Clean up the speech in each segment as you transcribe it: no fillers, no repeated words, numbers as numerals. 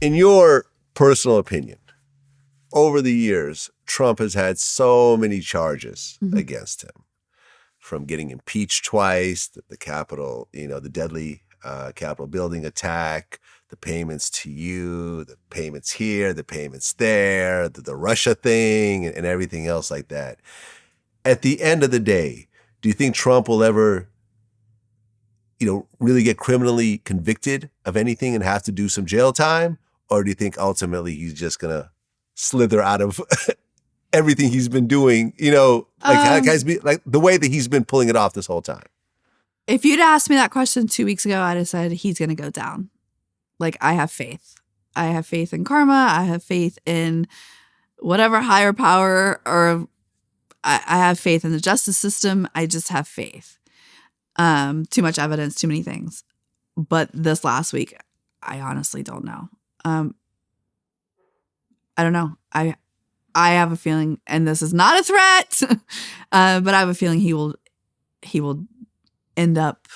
In your personal opinion, over the years, Trump has had so many charges against him, from getting impeached twice, the Capitol, the deadly Capitol building attack, the payments to you, the payments here, the payments there, the Russia thing, and everything else like that. At the end of the day, do you think Trump will ever, really get criminally convicted of anything and have to do some jail time? Or do you think ultimately he's just going to slither out of everything he's been doing, like the way that he's been pulling it off this whole time? If you'd asked me that question 2 weeks ago, I'd have said he's going to go down. Like, I have faith. I have faith in karma. I have faith in whatever higher power, or I have faith in the justice system. I just have faith. Too much evidence, too many things. But this last week, I honestly don't know. I don't know. I have a feeling, and this is not a threat, but I have a feeling he will end up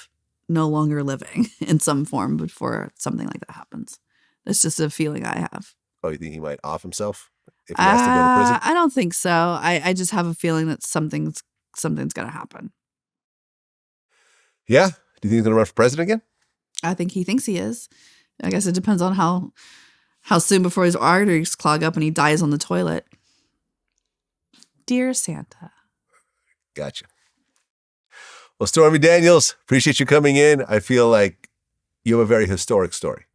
no longer living in some form before something like that happens. It's just a feeling I have. Oh, you think he might off himself if he has to go to prison? I don't think so. I just have a feeling that something's going to happen. Yeah? Do you think he's going to run for president again? I think he thinks he is. I guess it depends on how soon before his arteries clog up and he dies on the toilet. Dear Santa. Gotcha. Well, Stormy Daniels, appreciate you coming in. I feel like you have a very historic story.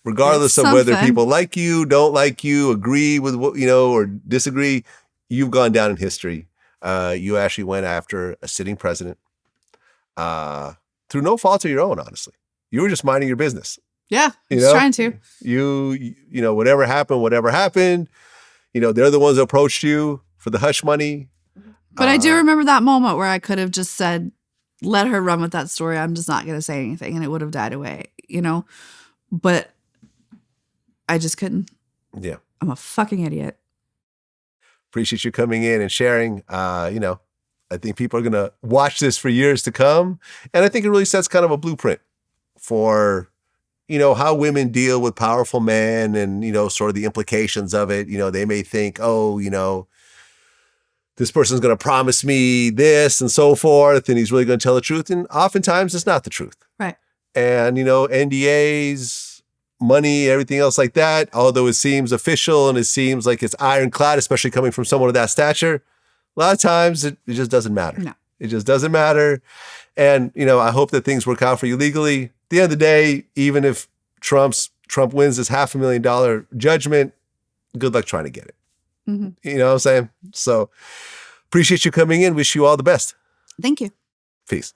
Regardless of whether people like you, don't like you, agree with what, or disagree, you've gone down in history. You actually went after a sitting president through no fault of your own, honestly. You were just minding your business. Yeah, just trying to. Whatever happened, they're the ones that approached you for the hush money. But I do remember that moment where I could have just said, let her run with that story. I'm just not going to say anything, and it would have died away, But I just couldn't. Yeah. I'm a fucking idiot. Appreciate you coming in and sharing. I think people are going to watch this for years to come. And I think it really sets kind of a blueprint for, how women deal with powerful men and, sort of the implications of it. They may think, this person's going to promise me this and so forth, and he's really going to tell the truth. And oftentimes it's not the truth. Right. And, NDAs, money, everything else like that, although it seems official and it seems like it's ironclad, especially coming from someone of that stature, a lot of times it just doesn't matter. No. It just doesn't matter. And, I hope that things work out for you legally. At the end of the day, even if Trump wins this $500,000 judgment, good luck trying to get it. Mm-hmm. You know what I'm saying? So appreciate you coming in. Wish you all the best. Thank you. Peace.